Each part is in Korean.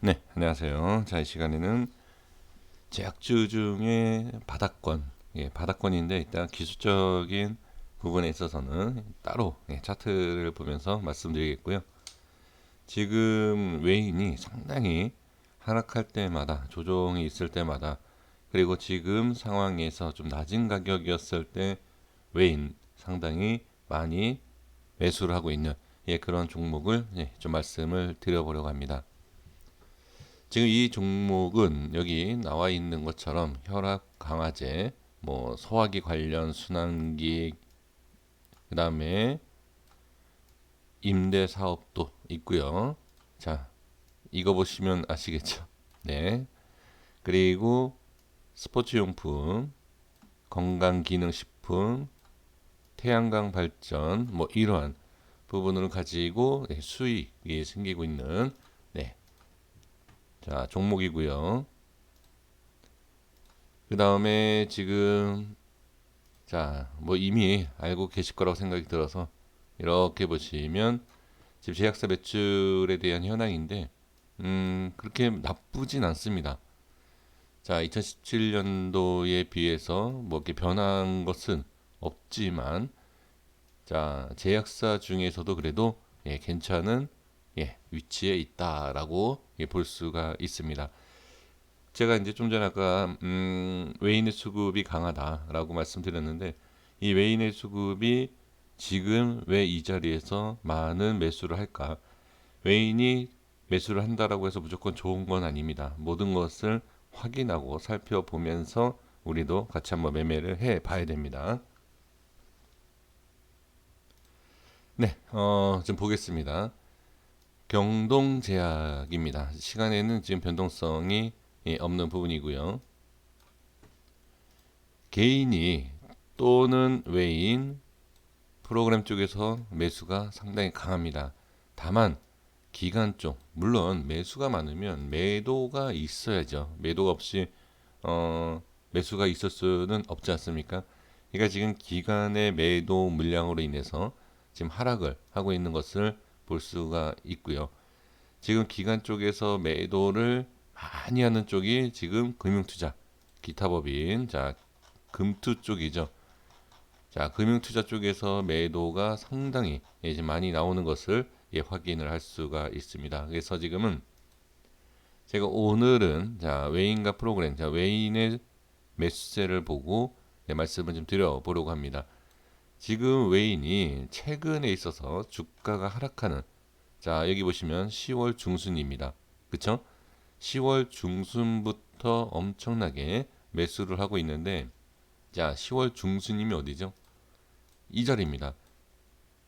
네, 안녕하세요. 자, 이 시간에는 제약주 중에 바닥권, 바닥권인데 일단 기술적인 부분에 있어서는 따로 차트를 보면서 말씀드리겠고요. 지금 외인이 상당히 하락할 때마다 조정이 있을 때마다 그리고 지금 상황에서 좀 낮은 가격이었을 때 외인 상당히 많이 매수를 하고 있는 그런 종목을 좀 말씀을 드려보려고 합니다. 지금 이 종목은 여기 나와 있는 것처럼 혈압 강화제, 뭐 소화기 관련 순환기, 그 다음에 임대 사업도 있고요. 자, 이거 보시면 아시겠죠? 네. 그리고 스포츠용품, 건강기능식품, 태양광 발전, 뭐 이러한 부분을 가지고 수익이 생기고 있는 자 종목이고요. 그 다음에 지금 자, 뭐 이미 알고 계실 거라고 생각이 들어서 이렇게 보시면 지금 제약사 매출에 대한 현황인데 그렇게 나쁘진 않습니다. 자, 2017년도에 비해서 뭐 이렇게 변한 것은 없지만 자, 제약사 중에서도 그래도 괜찮은 위치에 있다라고 볼 수가 있습니다. 제가 이제 좀 전에 아까 외인의 수급이 강하다라고 말씀드렸는데 이 외인의 수급이 지금 왜 이 자리에서 많은 매수를 할까? 외인이 매수를 한다라고 해서 무조건 좋은 건 아닙니다. 모든 것을 확인하고 살펴보면서 우리도 같이 한번 매매를 해 봐야 됩니다. 네, 좀 보겠습니다. 경동제약입니다. 시간에는 지금 변동성이 없는 부분이고요. 개인이 또는 외인 프로그램 쪽에서 매수가 상당히 강합니다. 다만 기간 쪽 물론 매수가 많으면 매도가 있어야죠. 매도가 없이 매수가 있을 수는 없지 않습니까? 그러니까 지금 기간의 매도 물량으로 인해서 지금 하락을 하고 있는 것을 볼 수가 있고요. 지금 기간 쪽에서 매도를 많이 하는 쪽이 지금 금융투자, 기타법인, 자 금투 쪽이죠. 자, 금융투자 쪽에서 매도가 상당히 이제 많이 나오는 것을 확인을 할 수가 있습니다. 그래서 지금은 제가 오늘은 자, 외인과 프로그램, 자, 외인의 매수세를 보고 말씀을 좀 드려보려고 합니다. 지금 외인이 최근에 있어서 주가가 하락하는 자, 여기 보시면 10월 중순입니다. 그쵸? 10월 중순부터 엄청나게 매수를 하고 있는데 자, 10월 중순이면 어디죠? 이 자리입니다.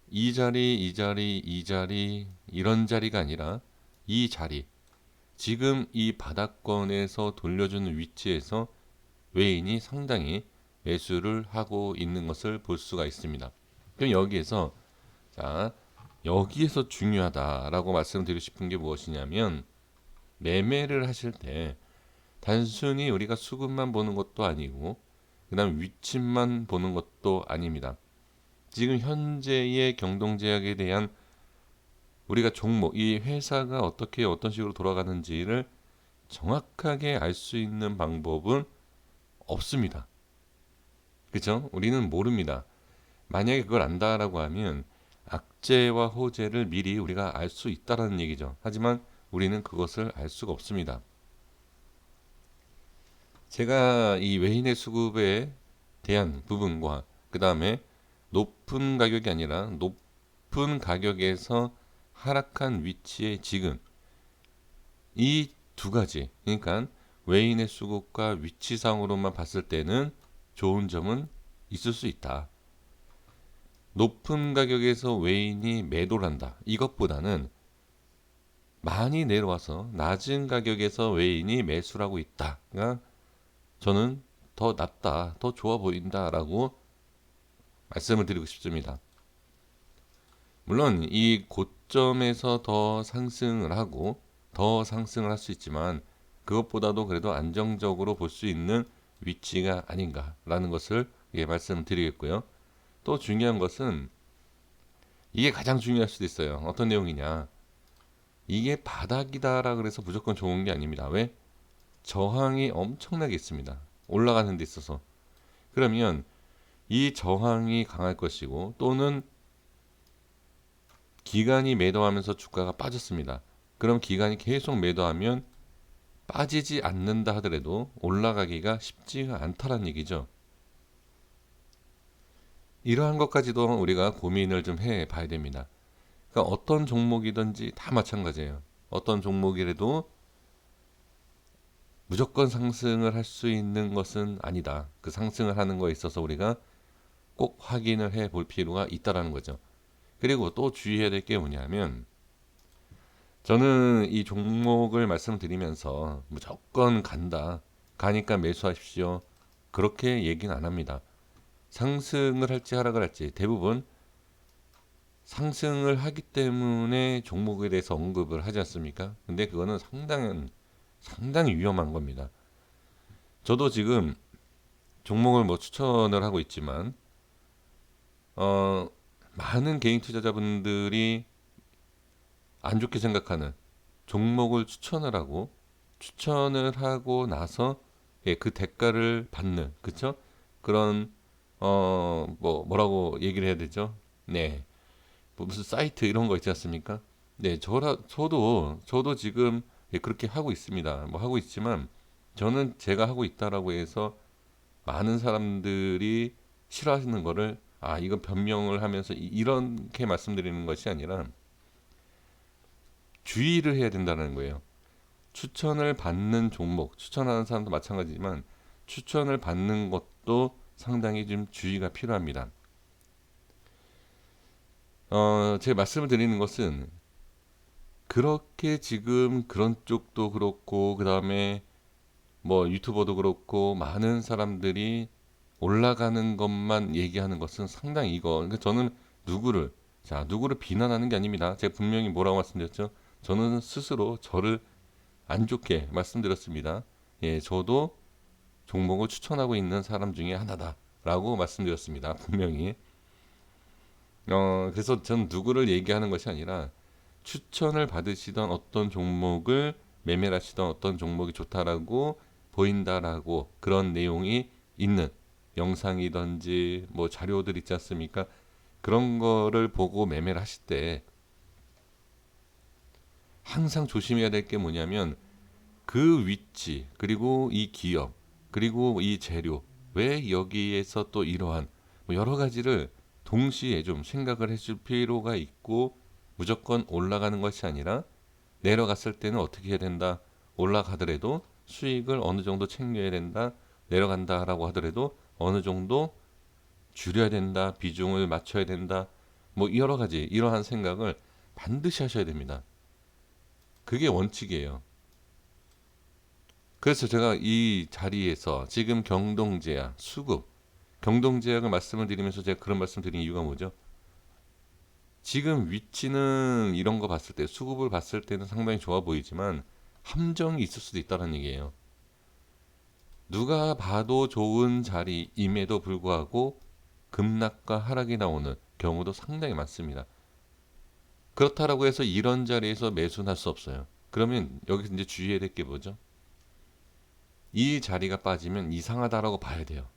이 자리, 이 자리, 이 자리, 이런 자리가 아니라 이 자리. 지금 이 바닥권에서 돌려주는 위치에서 외인이 상당히 매수를 하고 있는 것을 볼 수가 있습니다. 그럼 여기에서 자, 여기에서 중요하다라고 말씀드리고 싶은 게 무엇이냐면 매매를 하실 때 단순히 우리가 수급만 보는 것도 아니고 그다음 위치만 보는 것도 아닙니다. 지금 현재의 경동제약에 대한 우리가 종목, 이 회사가 어떻게 어떤 식으로 돌아가는지를 정확하게 알 수 있는 방법은 없습니다. 그렇죠? 우리는 모릅니다. 만약에 그걸 안다라고 하면 악재와 호재를 미리 우리가 알 수 있다라는 얘기죠. 하지만 우리는 그것을 알 수가 없습니다. 제가 이 외인의 수급에 대한 부분과 그 다음에 높은 가격이 아니라 높은 가격에서 하락한 위치에 지금 이 두 가지 그러니까 외인의 수급과 위치상으로만 봤을 때는 좋은 점은 있을 수 있다. 높은 가격에서 외인이 매도를 한다. 이것보다는 많이 내려와서 낮은 가격에서 외인이 매수를 하고 있다. 그러니까 저는 더 낫다, 더 좋아 보인다라고 말씀을 드리고 싶습니다. 물론 이 고점에서 더 상승을 하고 더 상승을 할 수 있지만 그것보다도 그래도 안정적으로 볼 수 있는 위치가 아닌가라는 것을 말씀드리겠고요. 또 중요한 것은 이게 가장 중요할 수도 있어요. 어떤 내용이냐? 이게 바닥이다라 그래서 무조건 좋은 게 아닙니다. 왜? 저항이 엄청나게 있습니다. 올라가는 데 있어서. 그러면 이 저항이 강할 것이고 또는 기관이 매도하면서 주가가 빠졌습니다. 그럼 기관이 계속 매도하면 빠지지 않는다 하더라도 올라가기가 쉽지가 않다는 얘기죠. 이러한 것까지도 우리가 고민을 좀 해봐야 됩니다. 그러니까 어떤 종목이든지 다 마찬가지예요. 어떤 종목이라도 무조건 상승을 할 수 있는 것은 아니다. 그 상승을 하는 거에 있어서 우리가 꼭 확인을 해 볼 필요가 있다라는 거죠. 그리고 또 주의해야 될 게 뭐냐면 저는 이 종목을 말씀드리면서 무조건 간다. 가니까 매수하십시오. 그렇게 얘기는 안 합니다. 상승을 할지 하락을 할지 대부분 상승을 하기 때문에 종목에 대해서 언급을 하지 않습니까? 근데 그거는 상당히 위험한 겁니다. 저도 지금 종목을 뭐 추천을 하고 있지만 어, 많은 개인 투자자분들이 안 좋게 생각하는 종목을 추천을 하고 나서 예, 그 대가를 받는 그쵸? 그런 뭐라고 얘기를 해야 되죠? 네. 뭐 무슨 사이트 이런 거 있지 않습니까? 네, 저도 지금 예, 그렇게 하고 있습니다. 뭐 하고 있지만 저는 제가 하고 있다라고 해서 많은 사람들이 싫어하시는 거를 이건 변명을 하면서 이렇게 말씀드리는 것이 아니라 주의를 해야 된다는 거예요. 추천을 받는 종목, 추천하는 사람도 마찬가지지만 추천을 받는 것도 상당히 좀 주의가 필요합니다. 제 말씀을 드리는 것은 그렇게 지금 그런 쪽도 그렇고 그 다음에 뭐 유튜버도 그렇고 많은 사람들이 올라가는 것만 얘기하는 것은 상당히 그러니까 저는 누구를 비난하는 게 아닙니다. 제가 분명히 뭐라고 말씀드렸죠? 저는 스스로 저를 안 좋게 말씀드렸습니다. 예, 저도 종목을 추천하고 있는 사람 중에 하나다라고 말씀드렸습니다. 분명히. 그래서 전 누구를 얘기하는 것이 아니라 추천을 받으시던 어떤 종목을 매매를 하시던 어떤 종목이 좋다라고 보인다라고 그런 내용이 있는 영상이든지 뭐 자료들 있지 않습니까? 그런 거를 보고 매매를 하실 때 항상 조심해야 될 게 뭐냐면 그 위치 그리고 이 기업 그리고 이 재료 왜 여기에서 또 이러한 뭐 여러 가지를 동시에 좀 생각을 해줄 필요가 있고 무조건 올라가는 것이 아니라 내려갔을 때는 어떻게 해야 된다. 올라가더라도 수익을 어느 정도 챙겨야 된다. 내려간다라고 하더라도 어느 정도 줄여야 된다. 비중을 맞춰야 된다. 뭐 여러 가지 이러한 생각을 반드시 하셔야 됩니다. 그게 원칙이에요. 그래서 제가 이 자리에서 지금 경동제약, 수급, 경동제약을 말씀을 드리면서 제가 그런 말씀 드린 이유가 뭐죠? 지금 위치는 이런 거 봤을 때, 수급을 봤을 때는 상당히 좋아 보이지만 함정이 있을 수도 있다는 얘기예요. 누가 봐도 좋은 자리임에도 불구하고 급락과 하락이 나오는 경우도 상당히 많습니다. 그렇다라고 해서 이런 자리에서 매수는 할 수 없어요. 그러면 여기서 이제 주의해야 될 게 뭐죠? 이 자리가 빠지면 이상하다라고 봐야 돼요.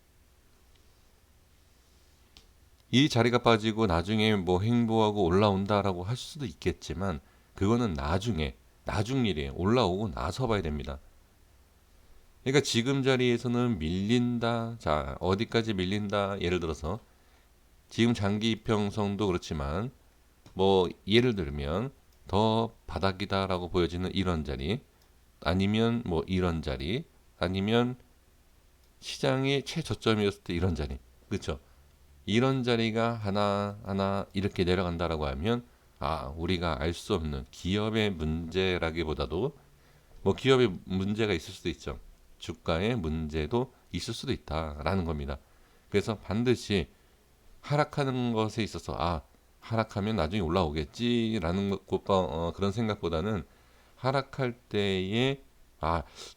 이 자리가 빠지고 나중에 뭐 행보하고 올라온다라고 할 수도 있겠지만 그거는 나중 일이에요. 올라오고 나서 봐야 됩니다. 그러니까 지금 자리에서는 밀린다. 자, 어디까지 밀린다. 예를 들어서 지금 장기 이평선도 그렇지만 뭐 예를 들면 더 바닥이다라고 보여지는 이런 자리 아니면 뭐 이런 자리 아니면 시장이 최저점이었을 때 이런 자리 그렇죠? 이런 자리가 하나 이렇게 내려간다라고 하면 우리가 알 수 없는 기업의 문제라기보다도 뭐 기업의 문제가 있을 수도 있죠. 주가의 문제도 있을 수도 있다라는 겁니다. 그래서 반드시 하락하는 것에 있어서 하락하면 나중에 올라오겠지라는 그런 생각보다는 하락할 때에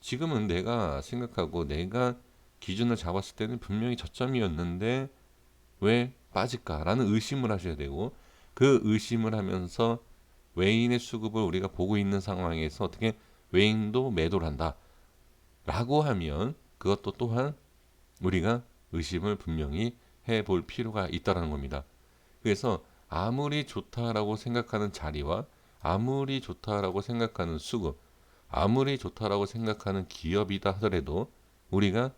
지금은 내가 생각하고 내가 기준을 잡았을 때는 분명히 저점이었는데 왜 빠질까라는 의심을 하셔야 되고 그 의심을 하면서 외인의 수급을 우리가 보고 있는 상황에서 어떻게 외인도 매도를 한다 라고 하면 그것도 또한 우리가 의심을 분명히 해볼 필요가 있다는 겁니다. 그래서 아무리 좋다라고 생각하는 자리와 아무리 좋다라고 생각하는 수급, 아무리 좋다라고 생각하는 기업이다 하더라도 우리가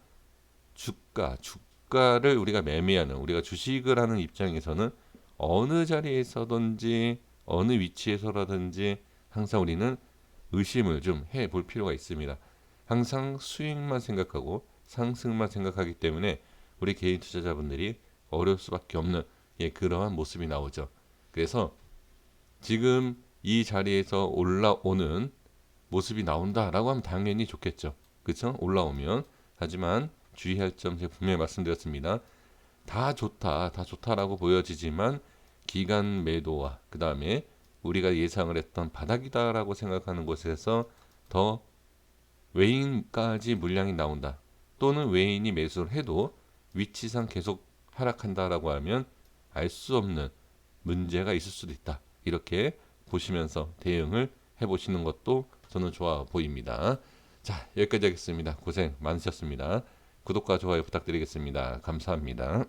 주가를 우리가 매매하는, 우리가 주식을 하는 입장에서는 어느 자리에서든지 어느 위치에서라든지 항상 우리는 의심을 좀 해볼 필요가 있습니다. 항상 수익만 생각하고 상승만 생각하기 때문에 우리 개인 투자자분들이 어려울 수밖에 없는 그러한 모습이 나오죠. 그래서 지금 이 자리에서 올라오는 모습이 나온다라고 하면 당연히 좋겠죠. 그렇죠? 올라오면. 하지만 주의할 점 제가 분명히 말씀드렸습니다. 다 좋다, 다 좋다라고 보여지지만 기간 매도와 그 다음에 우리가 예상을 했던 바닥이다라고 생각하는 곳에서 더 외인까지 물량이 나온다. 또는 외인이 매수를 해도 위치상 계속 하락한다라고 하면 알 수 없는 문제가 있을 수도 있다. 이렇게 보시면서 대응을 해보시는 것도 저는 좋아 보입니다. 자, 여기까지 하겠습니다. 고생 많으셨습니다. 구독과 좋아요 부탁드리겠습니다. 감사합니다.